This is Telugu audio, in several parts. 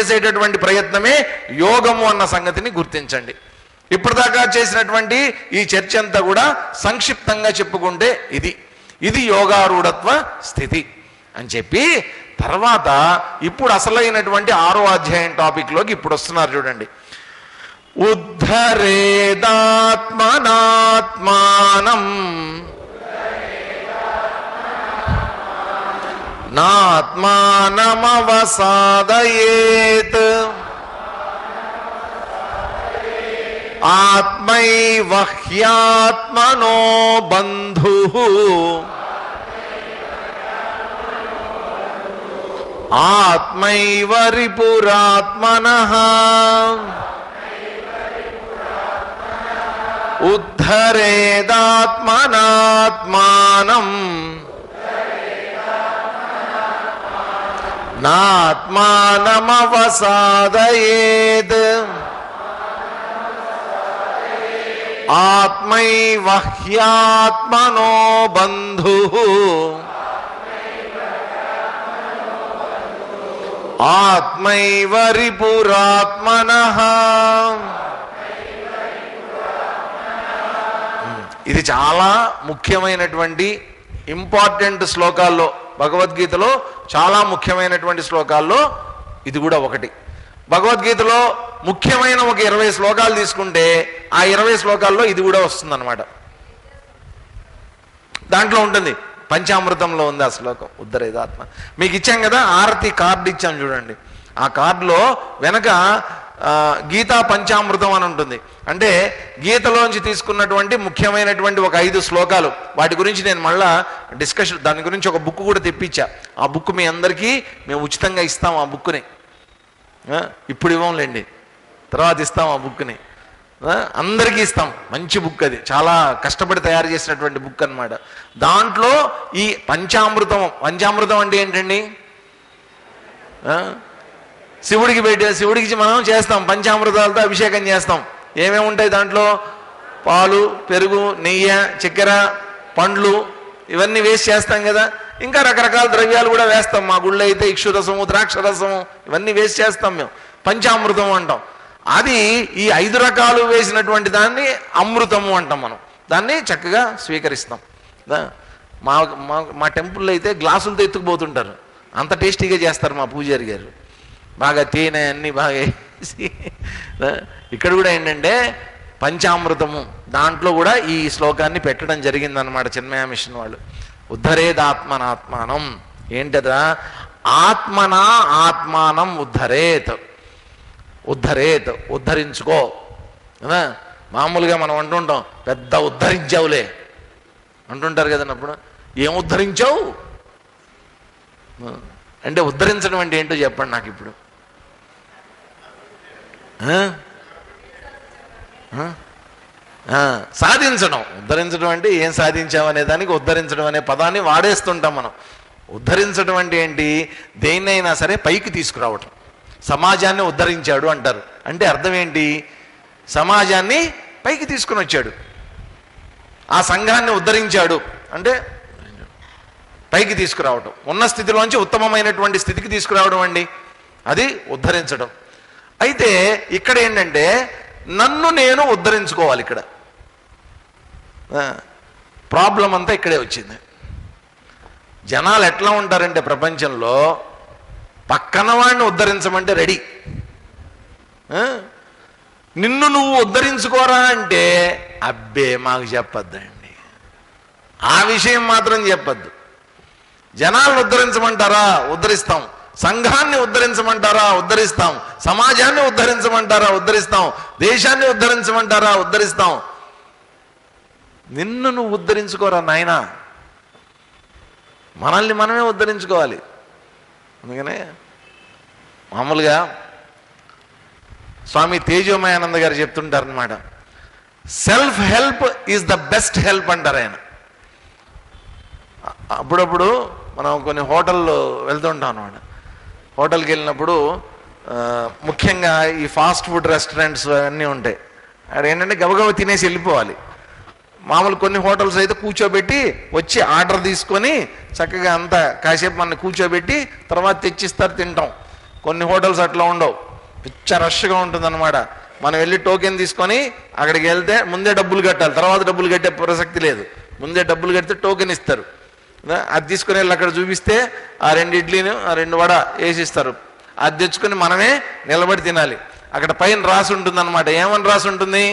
చేసేటటువంటి ప్రయత్నమే యోగము అన్న సంగతిని గుర్తించండి. ఇప్పటిదాకా చేసినటువంటి ఈ చర్చ అంతా కూడా సంక్షిప్తంగా చెప్పుకుంటే ఇది యోగారూఢత్వ స్థితి అని చెప్పి తర్వాత ఇప్పుడు అసలైనటువంటి 6వ అధ్యాయం టాపిక్లోకి ఇప్పుడు వస్తున్నారు చూడండి. ఉద్ధరేదాత్మనాత్మానం నాత్మానమవసాదయేత్ ఆత్మైవ హ్యాత్మనో బంధుః ఆత్మైవ రిపురాత్మనః ఉద్ధరేదాత్మనాత్మానం నాత్మానమవసాదయేత్ ఆత్మైవ హ్యాత్మనో బంధుః ఆత్మైవ రిపురాత్మనః. ఇది చాలా ముఖ్యమైనటువంటి ఇంపార్టెంట్ శ్లోకాల్లో, భగవద్గీతలో చాలా ముఖ్యమైనటువంటి శ్లోకాల్లో ఇది కూడా ఒకటి. భగవద్గీతలో ముఖ్యమైన ఒక 20 శ్లోకాలు తీసుకుంటే ఆ 20 శ్లోకాల్లో ఇది కూడా వస్తుందన్నమాట. దాంట్లో ఉంటుంది, పంచామృతంలో ఉంది ఆ శ్లోకం, ఉద్ధరేదాత్మ. మీకు ఇచ్చాం కదా, ఆరతి కార్డు ఇచ్చాం చూడండి. ఆ కార్డులో వెనక గీతా పంచామృతం అని ఉంటుంది. అంటే గీతలోంచి తీసుకున్నటువంటి ముఖ్యమైనటువంటి ఒక 5 శ్లోకాలు. వాటి గురించి నేను మళ్ళా డిస్కషన్, దాని గురించి ఒక బుక్ కూడా తెప్పించా. ఆ బుక్ మీ అందరికీ మేము ఉచితంగా ఇస్తాం. ఆ బుక్ని ఇప్పుడు ఇవ్వంలేండి, తర్వాత ఇస్తాం. ఆ బుక్ని అందరికీ ఇస్తాం. మంచి బుక్, అది చాలా కష్టపడి తయారు చేసినటువంటి బుక్ అన్నమాట. దాంట్లో ఈ పంచామృతం అంటే ఏంటండి? శివుడికి మనం చేస్తాం, పంచామృతాలతో అభిషేకం చేస్తాం. ఏమేమి ఉంటాయి దాంట్లో? పాలు, పెరుగు, నెయ్యి, చక్కెర, పండ్లు ఇవన్నీ వేసి చేస్తాం కదా. ఇంకా రకరకాల ద్రవ్యాలు కూడా వేస్తాం. మా గుళ్ళో అయితే ఇక్షురసము, ద్రాక్షరసము ఇవన్నీ వేసి చేస్తాం మేము. పంచామృతం అంటాం. అది ఈ 5 రకాలు వేసినటువంటి దాన్ని అమృతము అంటాం మనం. దాన్ని చక్కగా స్వీకరిస్తాం. మా టెంపుల్లో అయితే గ్లాసులతో ఎత్తుకుపోతుంటారు, అంత టేస్టీగా చేస్తారు మా పూజారి గారు. బాగా తేనె అన్నీ బాగా వేసి. ఇక్కడ కూడా ఏంటంటే పంచామృతము, దాంట్లో కూడా ఈ శ్లోకాన్ని పెట్టడం జరిగిందనమాట చిన్మయ మిషన్ వాళ్ళు. ఉద్ధరేదాత్మనాత్మానం ఏంటదా? ఆత్మనా ఆత్మానం ఉద్ధరేత్. ఉద్ధరించుకో. మామూలుగా మనం అంటుంటాం, పెద్ద ఉద్ధరించావులే అంటుంటారు కదన్నప్పుడు. ఏం ఉద్ధరించావు అంటే ఉద్ధరించడం అంటే ఏంటో చెప్పండి నాకు ఇప్పుడు. సాధించడం. ఉద్ధరించడం అంటే ఏం సాధించామనే దానికి ఉద్ధరించడం అనే పదాన్ని వాడేస్తుంటాం మనం. ఉద్ధరించడం అంటే ఏంటి? దేన్నైనా సరే పైకి తీసుకురావటం. సమాజాన్ని ఉద్ధరించాడు అంటారు. అంటే అర్థం ఏంటి? సమాజాన్ని పైకి తీసుకుని వచ్చాడు. ఆ సంఘాన్ని ఉద్ధరించాడు అంటే పైకి తీసుకురావటం, ఉన్న స్థితిలోంచి ఉత్తమమైనటువంటి స్థితికి తీసుకురావడం అండి, అది ఉద్ధరించడం. అయితే ఇక్కడ ఏంటంటే నన్ను నేను ఉద్ధరించుకోవాలి. ఇక్కడ ప్రాబ్లం అంతా ఇక్కడే వచ్చింది. జనాలు ఎట్లా ఉంటారంటే ప్రపంచంలో పక్కన వాడిని ఉద్ధరించమంటే రెడీ, నిన్ను నువ్వు ఉద్ధరించుకోరా అంటే అబ్బే మాకు చెప్పొద్దండి, ఆ విషయం మాత్రం చెప్పొద్దు. జనాలను ఉద్ధరించమంటారా? ఉద్ధరిస్తాం. సంఘాన్ని ఉద్ధరించమంటారా? ఉద్ధరిస్తాం. సమాజాన్ని ఉద్ధరించమంటారా? ఉద్ధరిస్తాం. దేశాన్ని ఉద్ధరించమంటారా? ఉద్ధరిస్తాం. నిన్ను నువ్వు ఉద్ధరించుకోరా నాయనా, మనల్ని మనమే ఉద్ధరించుకోవాలి. అందుకనే మామూలుగా స్వామి తేజోమయానంద గారు చెప్తుంటారు అనమాట, self help is the best help అంటారు ఆయన. అప్పుడప్పుడు మనం కొన్ని హోటల్లో వెళ్తుంటాం అనమాట. హోటల్కి వెళ్ళినప్పుడు ముఖ్యంగా ఈ ఫాస్ట్ ఫుడ్ రెస్టారెంట్స్ అన్నీ ఉంటాయి. అక్కడ ఏంటంటే గబగబ తినేసి వెళ్ళిపోవాలి. మామూలు కొన్ని హోటల్స్ అయితే కూర్చోబెట్టి వచ్చి ఆర్డర్ తీసుకొని చక్కగా అంతా కాసేపు మన కూర్చోబెట్టి తర్వాత తెచ్చిస్తారు, తింటాం. కొన్ని హోటల్స్ అట్లా ఉండవు, పిచ్చ రష్గా ఉంటుందన్నమాట. మనం వెళ్ళి టోకెన్ తీసుకొని అక్కడికి వెళ్తే ముందే డబ్బులు కట్టాలి, తర్వాత డబ్బులు కట్టే ప్రసక్తి లేదు. ముందే డబ్బులు కడితే టోకెన్ ఇస్తారు. అది తీసుకుని వెళ్ళి అక్కడ చూపిస్తే ఆ 2 ఇడ్లీను ఆ 2 వడ వేసిస్తారు. అది తెచ్చుకొని మనమే నిలబడి తినాలి. అక్కడ పైన రాసి ఉంటుంది అనమాట. ఏమని రాసి ఉంటుంది?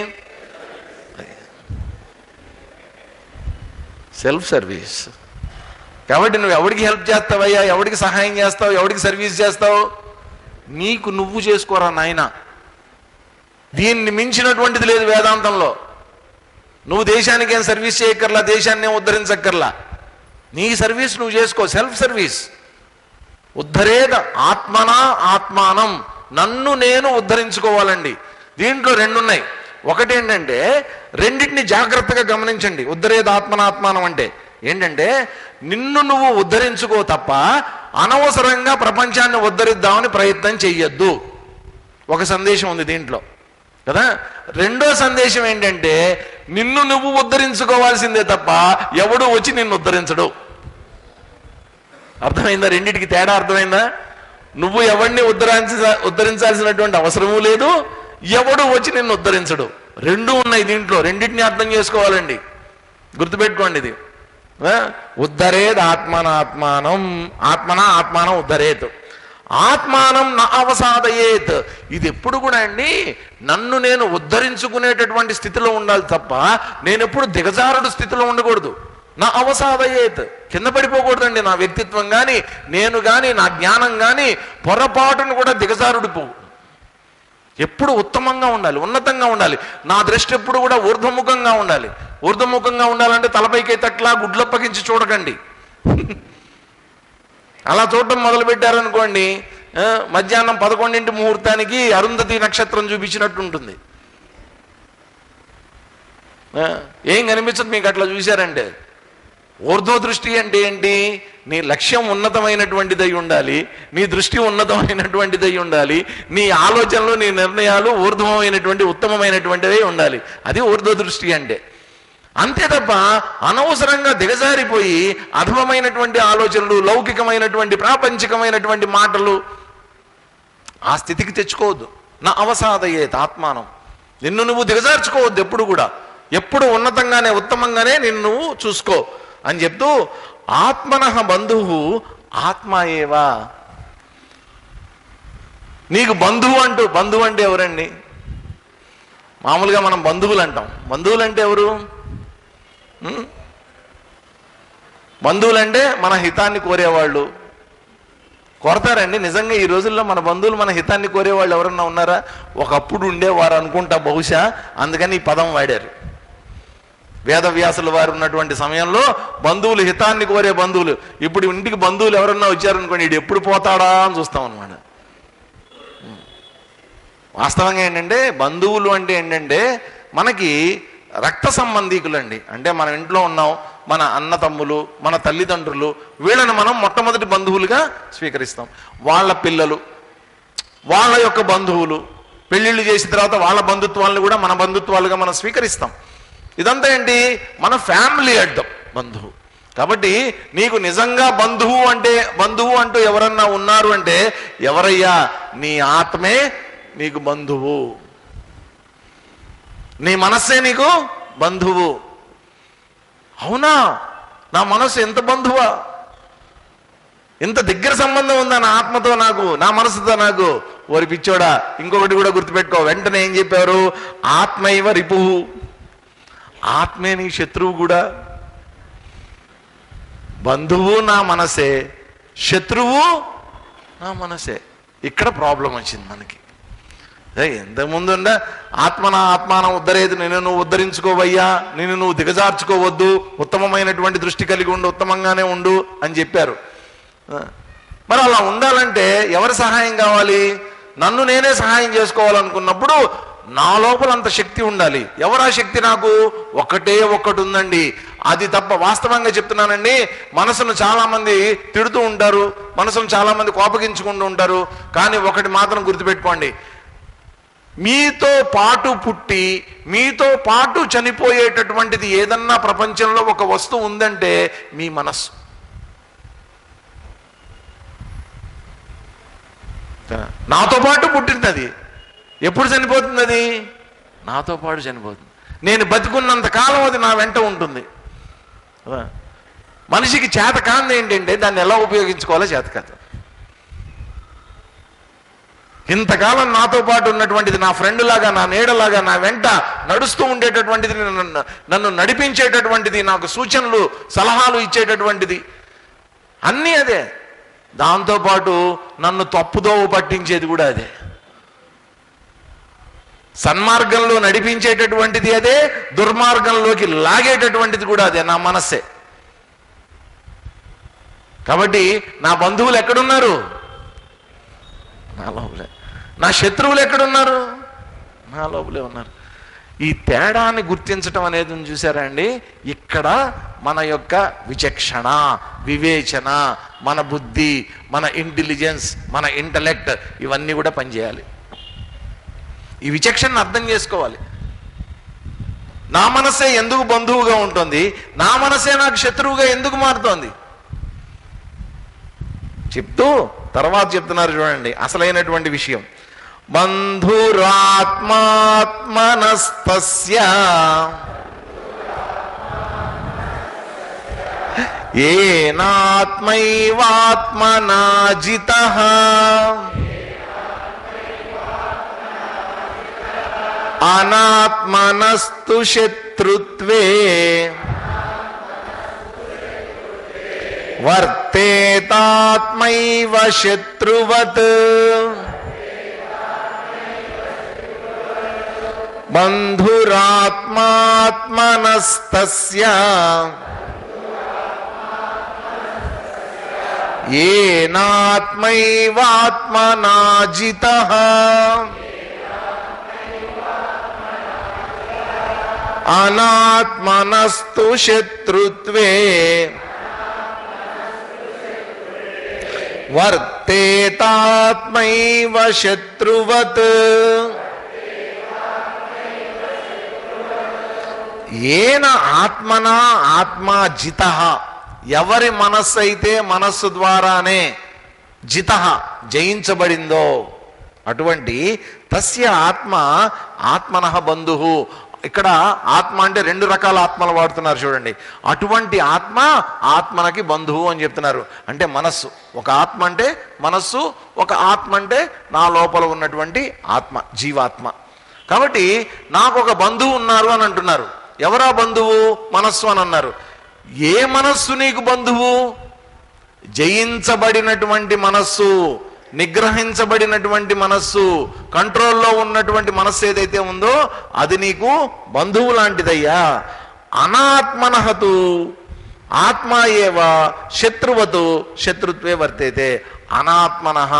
Self service. కాబట్టి నువ్వు ఎవరికి హెల్ప్ చేస్తావయ్యా, ఎవరికి సహాయం చేస్తావు, ఎవరికి సర్వీస్ చేస్తావు? నీకు నువ్వు చేసుకోరా నాయన. దీన్ని మించినటువంటిది లేదు వేదాంతంలో. నువ్వు దేశానికి ఏం సర్వీస్ చేయక్కర్లా, దేశాన్ని ఏం ఉద్ధరించక్కర్లా. నీ సర్వీస్ నువ్వు చేసుకో, సెల్ఫ్ సర్వీస్. ఉద్ధరేద ఆత్మనా ఆత్మానం, నన్ను నేను ఉద్ధరించుకోవాలండి. దీంట్లో 2 ఉన్నాయి. ఒకటి ఏంటంటే, రెండింటిని జాగ్రత్తగా గమనించండి. ఉద్ధరేద ఆత్మనాత్మానం అంటే ఏంటంటే, నిన్ను నువ్వు ఉద్ధరించుకో తప్ప అనవసరంగా ప్రపంచాన్ని ఉద్ధరిద్దామని ప్రయత్నం చెయ్యొద్దు. ఒక సందేశం ఉంది దీంట్లో కదా. రెండో సందేశం ఏంటంటే, నిన్ను నువ్వు ఉద్ధరించుకోవాల్సిందే తప్ప ఎవడు వచ్చి నిన్ను ఉద్ధరించడు. అర్థమైందా? రెండిటికి తేడా అర్థమైందా? నువ్వు ఎవడిని ఉద్ధరించాల్సినటువంటి అవసరము లేదు, ఎవడు వచ్చి నిన్ను ఉద్ధరించడు. 2 ఉన్నాయి దీంట్లో. రెండింటిని అర్థం చేసుకోవాలండి, గుర్తుపెట్టుకోండి ఇది. ఉద్ధరేద్ ఆత్మనాత్మానం, ఆత్మన ఆత్మానం ఉద్ధరేత్, ఆత్మానం నా అవసాదయేత్. ఇది ఎప్పుడు కూడా అండి నన్ను నేను ఉద్ధరించుకునేటటువంటి స్థితిలో ఉండాలి తప్ప నేను ఎప్పుడు దిగజారుడు స్థితిలో ఉండకూడదు. నా అవసాదయేత్, కింద పడిపోకూడదండి. నా వ్యక్తిత్వం కానీ, నేను కానీ, నా జ్ఞానం కానీ పొరపాటును కూడా దిగజారుడు పో. ఎప్పుడు ఉత్తమంగా ఉండాలి, ఉన్నతంగా ఉండాలి. నా దృష్టి ఎప్పుడు కూడా ఊర్ధ్వముఖంగా ఉండాలి. ఊర్ధ్వముఖంగా ఉండాలంటే తలపైకి తట్లా గుడ్లప్పగించి చూడకండి. అలా చూడటం మొదలు పెట్టారనుకోండి, మధ్యాహ్నం 11 ముహూర్తానికి అరుంధతి నక్షత్రం చూపించినట్టు ఉంటుంది. ఏం కనిపించదు మీకు అట్లా చూశారంటే. ఊర్ధ్వ దృష్టి అంటే ఏంటి? నీ లక్ష్యం ఉన్నతమైనటువంటిదై ఉండాలి, నీ దృష్టి ఉన్నతమైనటువంటిదై ఉండాలి, నీ ఆలోచనలు నీ నిర్ణయాలు ఊర్ధ్వమైనటువంటి ఉత్తమమైనటువంటివై ఉండాలి. అది ఊర్ధ్వ దృష్టి అంటే. అంతే తప్ప అనవసరంగా దిగజారిపోయి అధమమైనటువంటి ఆలోచనలు, లౌకికమైనటువంటి ప్రాపంచికమైనటువంటి మాటలు ఆ స్థితికి తెచ్చుకోవద్దు. నా అవసాదయేత్ ఆత్మానం, నిన్ను నువ్వు దిగజార్చుకోవద్దు. ఎప్పుడు కూడా ఎప్పుడు ఉన్నతంగానే ఉత్తమంగానే నిన్ను చూసుకో అని చెప్తూ, ఆత్మనః బంధువు ఆత్మాయేవా. నీకు బంధువు అంటే ఎవరండి? మామూలుగా మనం బంధువులు అంటాం. బంధువులు అంటే ఎవరు? బంధువులంటే మన హితాన్ని కోరేవాళ్ళు. కోరతారండి నిజంగా ఈ రోజుల్లో మన బంధువులు మన హితాన్ని కోరేవాళ్ళు ఎవరన్నా ఉన్నారా? ఒకప్పుడు ఉండేవారు అనుకుంటా బహుశా, అందుకని ఈ పదం వాడారు. వేదవ్యాసుల వారు ఉన్నటువంటి సమయంలో బంధువులు, హితాన్ని కోరే బంధువులు. ఇప్పుడు ఇంటికి బంధువులు ఎవరన్నా వచ్చారనుకోండి, ఇది ఎప్పుడు పోతాడా అని చూస్తాం అనమాట. వాస్తవంగా ఏంటంటే బంధువులు అంటే ఏంటంటే మనకి రక్త సంబంధీకులండి. అంటే మనం ఇంట్లో ఉన్నాం, మన అన్న తమ్ములు, మన తల్లిదండ్రులు, వీళ్ళని మనం మొట్టమొదటి బంధువులుగా స్వీకరిస్తాం. వాళ్ళ పిల్లలు, వాళ్ళ యొక్క బంధువులు, పెళ్ళిళ్ళు చేసిన తర్వాత వాళ్ళ బంధుత్వాలను కూడా మన బంధుత్వాలుగా మనం స్వీకరిస్తాం. ఇదంతా ఏంటి? మన ఫ్యామిలీ అడ్డం బంధువు. కాబట్టి నీకు నిజంగా బంధువు అంటూ ఎవరన్నా ఉన్నారు అంటే ఎవరయ్యా? నీ ఆత్మే నీకు బంధువు, నీ మనస్సే నీకు బంధువు. అవునా? నా మనస్సు ఎంత బంధువా? ఇంత దగ్గర సంబంధం ఉందా నా ఆత్మతో నాకు, నా మనసుతో నాకు? ఓరి పిచ్చోడా, ఇంకొకటి కూడా గుర్తుపెట్టుకో. వెంటనే ఏం చెప్పారు? ఆత్మైవ రిపుః, ఆత్మే నీ శత్రువు కూడా. బంధువు నా మనసే, శత్రువు నా మనసే. ఇక్కడ ప్రాబ్లం వచ్చింది మనకి. ఇంతకుముందు ఆత్మానం ఉద్ధరేది, నిన్ను నువ్వు ఉద్ధరించుకోవయ్యా, నిన్ను నువ్వు దిగజార్చుకోవద్దు, ఉత్తమమైనటువంటి దృష్టి కలిగి ఉండు, ఉత్తమంగానే ఉండు అని చెప్పారు. మరి అలా ఉండాలంటే ఎవరి సహాయం కావాలి? నన్ను నేనే సహాయం చేసుకోవాలనుకున్నప్పుడు నా లోపల అంత శక్తి ఉండాలి. ఎవరా శక్తి? నాకు ఒక్కటే ఒక్కటి ఉందండి. అది తప్ప వాస్తవంగా చెప్తున్నానండి, మనసును చాలా మంది తిడుతూ ఉంటారు, మనసును చాలా మంది కోపగించుకుంటూ ఉంటారు. కానీ ఒకటి మాత్రం గుర్తుపెట్టుకోండి, మీతో పాటు పుట్టి మీతో పాటు చనిపోయేటటువంటిది ఏదన్నా ప్రపంచంలో ఒక వస్తువు ఉందంటే మీ మనస్సు. నాతో పాటు పుట్టింది అది. ఎప్పుడు చనిపోతుంది అది? నాతో పాటు చనిపోతుంది. నేను బతికున్నంత కాలం అది నా వెంట ఉంటుంది. మనిషికి చేత కాంది ఏంటంటే దాన్ని ఎలా ఉపయోగించుకోవాలో చేత కాదు. ఇంతకాలం నాతో పాటు ఉన్నటువంటిది, నా ఫ్రెండ్ లాగా, నా నీడలాగా, నా వెంట నడుస్తూ ఉండేటటువంటిది, నన్ను నడిపించేటటువంటిది, నాకు సూచనలు సలహాలు ఇచ్చేటటువంటిది అన్నీ అదే. దాంతోపాటు నన్ను తప్పుదోవ పట్టించేది కూడా అదే. సన్మార్గంలో నడిపించేటటువంటిది అదే, దుర్మార్గంలోకి లాగేటటువంటిది కూడా అదే, నా మనస్సే. కాబట్టి నా బంధువులు ఎక్కడున్నారు? నా లోపలే. నా శత్రువులు ఎక్కడున్నారు? నా లోపలే ఉన్నారు. ఈ తేడాన్ని గుర్తించటం అనేది చూసారా అండి? ఇక్కడ మన యొక్క విచక్షణ, వివేచన, మన బుద్ధి, మన ఇంటెలిజెన్స్, మన ఇంటలెక్ట్ ఇవన్నీ కూడా పనిచేయాలి. ఈ విచక్షణను అర్థం చేసుకోవాలి. నా మనసే ఎందుకు బంధువుగా ఉంటుంది, నా మనసే నాకు శత్రువుగా ఎందుకు మారుతోంది చెప్తూ తర్వాత చెప్తున్నారు చూడండి అసలైనటువంటి విషయం. బంధురాత్మాత్మనస్తస్య ఏనాత్మైవాత్మనా జితః అనాత్మనస్తు శత్రుత్వే వర్తేతాత్మైవ శత్రువత్. బంధురాత్మాత్మనస్తస్య ఏనాత్మైవాత్మనా జితః అనాత్మనస్తు శత్రుత్వే వర్తేతాత్మైవ శత్రువత్. ఏన ఆత్మనా ఆత్మా జితః, ఎవరి మనస్సు అయితే మనస్సు ద్వారానే జితః జయించబడిందో అటువంటి తస్య ఆత్మ ఆత్మనః బంధుః. ఇక్కడ ఆత్మ అంటే రెండు రకాల ఆత్మలు వాడుతున్నారు చూడండి. అటువంటి ఆత్మ ఆత్మనకి బంధువు అని చెప్తున్నారు. అంటే మనస్సు, ఒక ఆత్మ అంటే మనస్సు, ఒక ఆత్మ అంటే నా లోపల ఉన్నటువంటి ఆత్మ, జీవాత్మ. కాబట్టి నాకు ఒక బంధువు ఉన్నారు అని అంటున్నారు. ఎవరా బంధువు? మనస్సు అని అన్నారు. ఏ మనస్సు నీకు బంధువు? జయించబడినటువంటి మనస్సు, నిగ్రహించబడినటువంటి మనస్సు, కంట్రోల్లో ఉన్నటువంటి మనస్సు ఏదైతే ఉందో అది నీకు బంధువు లాంటిదయ్యా. అనాత్మనహతు ఆత్మ ఏవ శత్రువతు శత్రుత్వే వర్తేతే. అనాత్మనః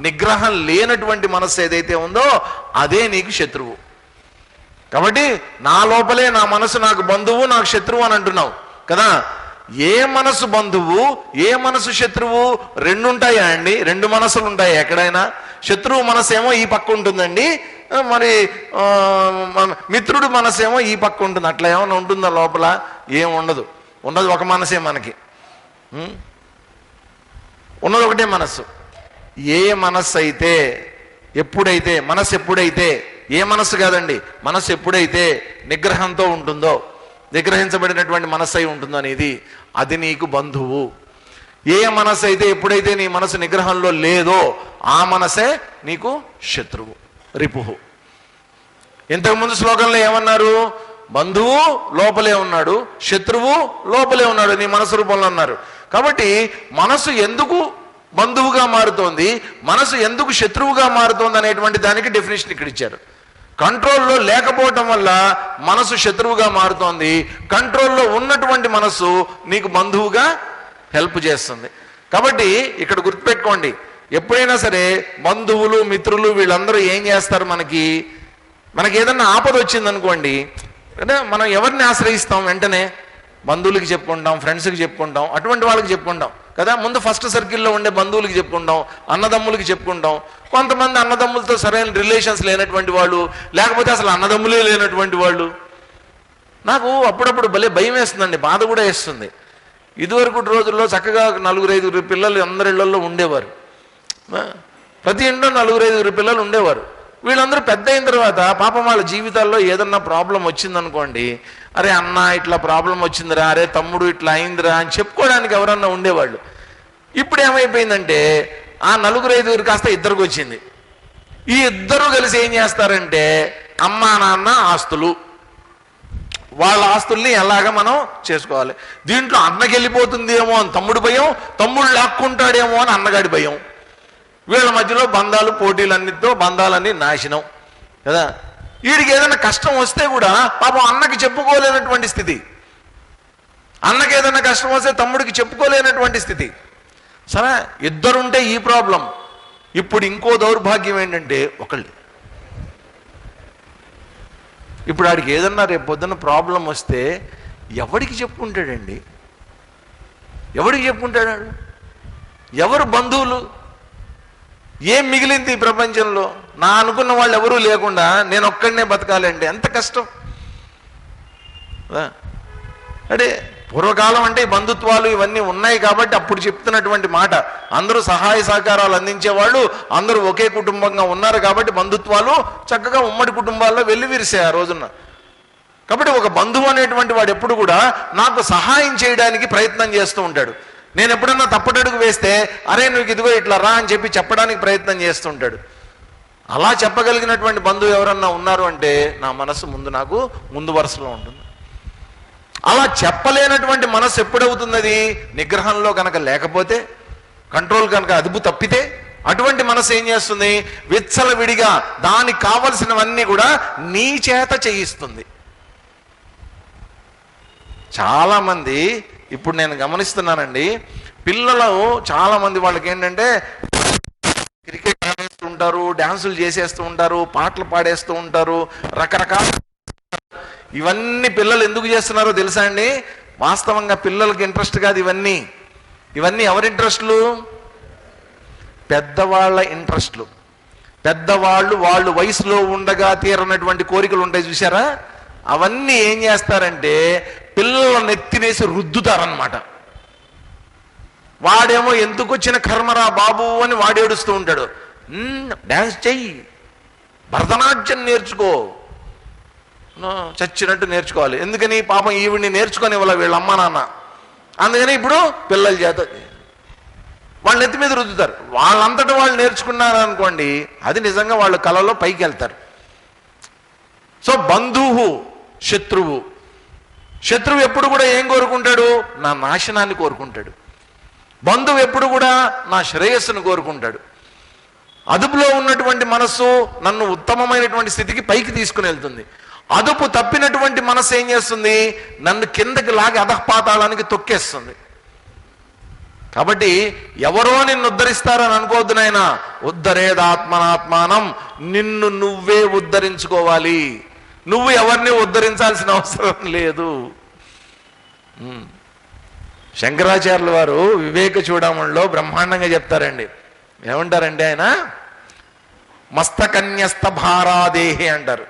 నిగ్రహం లేనటువంటి మనస్సు ఏదైతే ఉందో అదే నీకు శత్రువు. కాబట్టి నా లోపలే నా మనసు నాకు బంధువు, నాకు శత్రువు అని అంటున్నావు కదా. ఏ మనసు బంధువు, ఏ మనసు శత్రువు? రెండు ఉంటాయా అండి? రెండు మనసులు ఉంటాయి ఎక్కడైనా? శత్రువు మనసేమో ఈ పక్క ఉంటుందండి, మరి మిత్రుడు మనసేమో ఈ పక్క ఉంటుంది. అట్లా ఏమైనా ఉంటుందా లోపల? ఏం ఉండదు. ఉండదు, ఒక మనసే మనకి ఉన్నది, ఒకటే మనస్సు. ఏ మనస్సు అయితే ఎప్పుడైతే మనస్సు ఎప్పుడైతే ఏ మనస్సు కాదండి, మనస్సు ఎప్పుడైతే నిగ్రహంతో ఉంటుందో, నిగ్రహించబడినటువంటి మనస్సు అయి ఉంటుందో అనేది అది నీకు బంధువు. ఏ మనస్సు అయితే ఎప్పుడైతే నీ మనసు నిగ్రహంలో లేదో ఆ మనసే నీకు శత్రువు, రిపుహు. ఇంతకుముందు శ్లోకంలో ఏమన్నారు? బంధువు లోపలే ఉన్నాడు, శత్రువు లోపలే ఉన్నాడు నీ మనసు రూపంలో అన్నారు. కాబట్టి మనసు ఎందుకు బంధువుగా మారుతోంది, మనసు ఎందుకు శత్రువుగా మారుతోంది అనేటువంటి దానికి డెఫినేషన్ ఇక్కడ ఇచ్చారు. కంట్రోల్లో లేకపోవటం వల్ల మనసు శత్రువుగా మారుతోంది, కంట్రోల్లో ఉన్నటువంటి మనసు నీకు బంధువుగా హెల్ప్ చేస్తుంది. కాబట్టి ఇక్కడ గుర్తుపెట్టుకోండి, ఎప్పుడైనా సరే బంధువులు మిత్రులు వీళ్ళందరూ ఏం చేస్తారు? మనకి ఏదన్నా ఆపద వచ్చింది అనుకోండి, అంటే మనం ఎవరిని ఆశ్రయిస్తాం? వెంటనే బంధువులకి చెప్పుకుంటాం, ఫ్రెండ్స్కి చెప్పుకుంటాం, అటువంటి వాళ్ళకి చెప్పుకుంటాం కదా. ముందు ఫస్ట్ సర్కిల్లో ఉండే బంధువులకి చెప్పుకుంటాం, అన్నదమ్ములకి చెప్పుకుంటాం. కొంతమంది అన్నదమ్ములతో సరైన రిలేషన్స్ లేనటువంటి వాళ్ళు, లేకపోతే అసలు అన్నదమ్ములే లేనటువంటి వాళ్ళు. నాకు అప్పుడప్పుడు భలే భయం వేస్తుందండి, బాధ కూడా వేస్తుంది. ఇదివరకు రోజుల్లో చక్కగా 4-5 పిల్లలు అందరి ఇళ్లలో ఉండేవారు. ప్రతి ఇంట్లో 4-5 పిల్లలు ఉండేవారు. వీళ్ళందరూ పెద్ద అయిన తర్వాత పాపం వాళ్ళ జీవితాల్లో ఏదన్నా ప్రాబ్లం వచ్చిందనుకోండి, అరే అన్న ఇట్లా ప్రాబ్లం వచ్చిందిరా, అరే తమ్ముడు ఇట్లా అయిందిరా అని చెప్పుకోవడానికి ఎవరన్నా ఉండేవాళ్ళు. ఇప్పుడు ఏమైపోయిందంటే ఆ 4-5 కాస్త ఇద్దరికి వచ్చింది. ఈ ఇద్దరు కలిసి ఏం చేస్తారంటే అమ్మా నాన్న ఆస్తులు, వాళ్ళ ఆస్తుల్ని ఎలాగా మనం చేసుకోవాలి. దీంట్లో అన్నకి వెళ్ళిపోతుందేమో అని తమ్ముడు భయం, తమ్ముడు లాక్కుంటాడేమో అని అన్నగాడి భయం. వీళ్ళ మధ్యలో బంధాలు పోటీలన్నిటితో బంధాలన్నీ నాశనం కదా. వీడికి ఏదైనా కష్టం వస్తే కూడా పాపం అన్నకి చెప్పుకోలేనటువంటి స్థితి, అన్నకి ఏదైనా కష్టం వస్తే తమ్ముడికి చెప్పుకోలేనటువంటి స్థితి. సరే ఇద్దరుంటే ఈ ప్రాబ్లం. ఇప్పుడు ఇంకో దౌర్భాగ్యం ఏంటంటే ఒకళ్ళు. ఇప్పుడు ఆడికి ఏదన్నా రేపు పొద్దున్న ప్రాబ్లం వస్తే ఎవడికి చెప్పుకుంటాడండి? ఎవడికి చెప్పుకుంటాడు? ఎవరు బంధువులు? ఏం మిగిలింది ఈ ప్రపంచంలో? నా అనుకున్న వాళ్ళు ఎవరూ లేకుండా నేను ఒక్కడనే బతకాలంటే ఎంత కష్టం. అంటే పూర్వకాలం అంటే బంధుత్వాలు ఇవన్నీ ఉన్నాయి కాబట్టి అప్పుడు చెప్తున్నటువంటి మాట. అందరూ సహాయ సహకారాలు అందించేవాళ్ళు, అందరూ ఒకే కుటుంబంగా ఉన్నారు కాబట్టి బంధుత్వాలు చక్కగా ఉమ్మడి కుటుంబాల్లో వెల్లివిరిసాయి ఆ రోజున. కాబట్టి ఒక బంధువు అనేటువంటి వాడు ఎప్పుడు కూడా నాకు సహాయం చేయడానికి ప్రయత్నం చేస్తూ ఉంటాడు. నేను ఎప్పుడన్నా తప్పటడుగు వేస్తే అరే నువ్వు ఇదిగో ఇట్లా రా అని చెప్పి చెప్పడానికి ప్రయత్నం చేస్తూ ఉంటాడు. అలా చెప్పగలిగినటువంటి బంధువు ఎవరన్నా ఉన్నారు అంటే నా మనసు నాకు ముందు వరుసలో ఉంటుంది. అలా చెప్పలేనటువంటి మనసు ఎప్పుడవుతున్నది? నిగ్రహంలో కనుక లేకపోతే, కంట్రోల్ కనుక అదుపు తప్పితే అటువంటి మనసు ఏం చేస్తుంది? విచ్చలవిడిగా దానికి కావలసినవన్నీ కూడా నీ చేత చేయిస్తుంది. చాలామంది ఇప్పుడు నేను గమనిస్తున్నానండి, పిల్లలు చాలామంది వాళ్ళకి ఏంటంటే క్రికెట్ ఆడేస్తూ ఉంటారు, డ్యాన్సులు చేసేస్తూ ఉంటారు, పాటలు పాడేస్తూ ఉంటారు, రకరకాల. ఇవన్నీ పిల్లలు ఎందుకు చేస్తున్నారో తెలుసా అండి? వాస్తవంగా పిల్లలకి ఇంట్రెస్ట్ కాదు ఇవన్నీ. ఇవన్నీ ఎవరి ఇంట్రెస్ట్లు? పెద్దవాళ్ళ ఇంట్రెస్ట్లు. పెద్దవాళ్ళు వాళ్ళు వయసులో ఉండగా తీరనటువంటి కోరికలు ఉంటాయి చూసారా, అవన్నీ ఏం చేస్తారంటే పిల్లల నెత్తినేసి రుద్దుతారనమాట. వాడేమో ఎందుకు వచ్చిన కర్మరా బాబు అని వాడు ఏడుస్తూ ఉంటాడు. డ్యాన్స్ చెయ్యి, భరతనాట్యం నేర్చుకో, చచ్చినట్టు నేర్చుకోవాలి. ఎందుకని? పాపం ఈవిడ్ని నేర్చుకొని వీళ్ళ అమ్మ నాన్న. అందుకని ఇప్పుడు పిల్లల చేత వాళ్ళ నెత్తి మీద రుద్దుతారు. వాళ్ళంతటా వాళ్ళు నేర్చుకున్నారు అనుకోండి, అది నిజంగా వాళ్ళ కళలో పైకి వెళ్తారు. సో బంధువు శత్రువు. శత్రువు ఎప్పుడు కూడా ఏం కోరుకుంటాడు? నా నాశనాన్ని కోరుకుంటాడు. బంధువు ఎప్పుడు కూడా నా శ్రేయస్సును కోరుకుంటాడు. అదుపులో ఉన్నటువంటి మనస్సు నన్ను ఉత్తమమైనటువంటి స్థితికి పైకి తీసుకుని వెళ్తుంది. అదుపు తప్పినటువంటి మనసు ఏం చేస్తుంది? నన్ను కిందకి లాగి అధఃపాతాళానికి తొక్కేస్తుంది. కాబట్టి ఎవరో నిన్ను ఉద్ధరిస్తారని అనుకోవద్దు నాయన. ఉద్ధరేదాత్మనాత్మానం, నిన్ను నువ్వే ఉద్ధరించుకోవాలి. నువ్వు ఎవరిని ఉద్ధరించాల్సిన అవసరం లేదు. శంకరాచార్యుల వారు వివేక చూడమణిలో బ్రహ్మాండంగా చెప్తారండి. ఏమంటారంటే ఆయన మస్తకన్యస్త భారాదేహి అంటారు.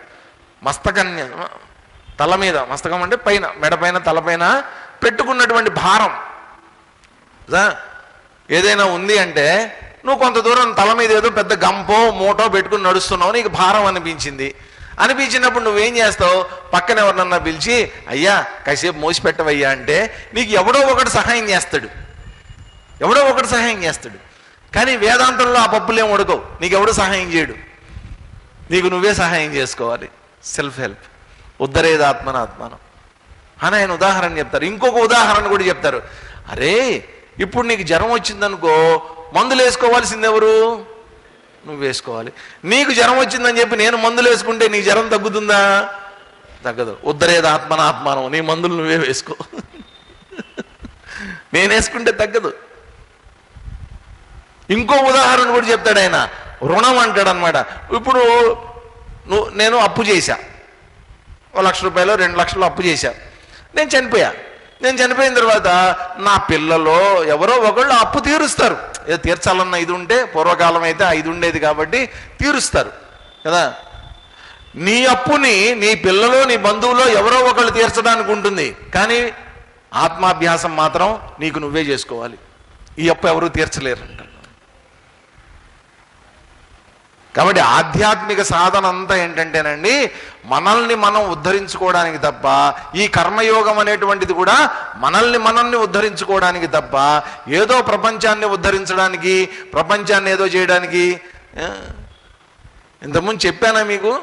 మస్తకన్య తల మీద, మస్తకం అంటే పైన, మెడపైన తలపైన పెట్టుకున్నటువంటి భారం ఏదైనా ఉంది అంటే, నువ్వు కొంత దూరం తల మీద ఏదో పెద్ద గంపో మూటో పెట్టుకుని నడుస్తున్నావు, నీకు భారం అనిపించినప్పుడు నువ్వేం చేస్తావు? పక్కన ఎవరినన్నా పిలిచి అయ్యా కాసేపు మోసి పెట్టవయ్యా అంటే నీకు ఎవడో ఒకటి సహాయం చేస్తాడు. కానీ వేదాంతంలో ఆ పప్పులేం ఉడకవు, నీకెవడో సహాయం చేయడు, నీకు నువ్వే సహాయం చేసుకోవాలి. Self help. ఉద్ధరేదాత్మనాత్మానం అని ఆయన ఉదాహరణ చెప్తారు. ఇంకొక ఉదాహరణ కూడా చెప్తారు. అరే ఇప్పుడు నీకు జ్వరం వచ్చిందనుకో, మందులు వేసుకోవాల్సింది ఎవరు? నువ్వు వేసుకోవాలి. నీకు జ్వరం వచ్చిందని చెప్పి నేను మందులు వేసుకుంటే నీ జ్వరం తగ్గుతుందా? తగ్గదు. ఉద్ధరేదాత్మనాత్మానం, నీ మందులు నువ్వే వేసుకో. నేను వేసుకుంటే తగ్గదు. ఇంకో ఉదాహరణ కూడా చెప్తాడు ఆయన. రుణం అంటాడు అనమాట. ఇప్పుడు నేను అప్పు చేశా, 1 లక్ష రూపాయలు 2 లక్షలు అప్పు చేశా, నేను చనిపోయిన తర్వాత నా పిల్లలో ఎవరో ఒకళ్ళు అప్పు తీరుస్తారు. ఏదో తీర్చాలన్న ఇది ఉంటే, పూర్వకాలం అయితే 5 ఉండేది కాబట్టి తీరుస్తారు కదా. నీ అప్పుని నీ పిల్లలో నీ బంధువులో ఎవరో ఒకళ్ళు తీర్చడానికి ఉంటుంది, కానీ ఆత్మాభ్యాసం మాత్రం నీకు నువ్వే చేసుకోవాలి. ఈ అప్పు ఎవరు తీర్చలేరు అంటారు. కాబట్టి ఆధ్యాత్మిక సాధన అంతా ఏంటంటేనండి, మనల్ని మనం ఉద్ధరించుకోవడానికి తప్ప, ఈ కర్మయోగం అనేటువంటిది కూడా మనల్ని ఉద్ధరించుకోవడానికి తప్ప, ఏదో ప్రపంచాన్ని ఉద్ధరించడానికి, ప్రపంచాన్ని ఏదో చేయడానికి. ఇంతకుముందు చెప్పానా మీకు?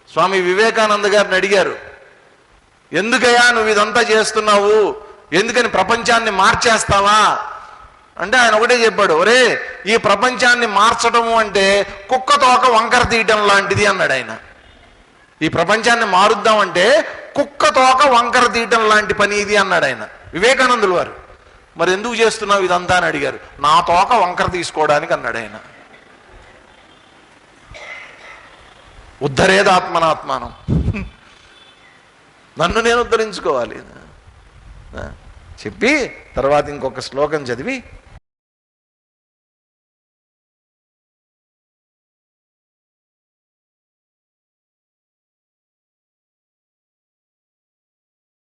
స్వామి వివేకానంద గారిని అడిగారు, ఎందుకయ్యా నువ్వు ఇదంతా చేస్తున్నావు, ఎందుకని ప్రపంచాన్ని మార్చేస్తావా అంటే ఆయన ఒకటే చెప్పాడు, ఒరే ఈ ప్రపంచాన్ని మార్చడము అంటే కుక్క తోక వంకర తీయటం లాంటిది అన్నాడు ఆయన. ఈ ప్రపంచాన్ని మారుద్దామంటే కుక్క తోక వంకర తీయటం లాంటి పని ఇది అన్నాడు ఆయన, వివేకానందులు వారు. మరి ఎందుకు చేస్తున్నావు ఇదంతా అని అడిగారు. నా తోక వంకర తీసుకోవడానికి అన్నాడు ఆయన. ఉద్ధరేదాత్మనాత్మానం, నన్ను నేను ఉద్ధరించుకోవాలి చెప్పి తర్వాత ఇంకొక శ్లోకం చదివి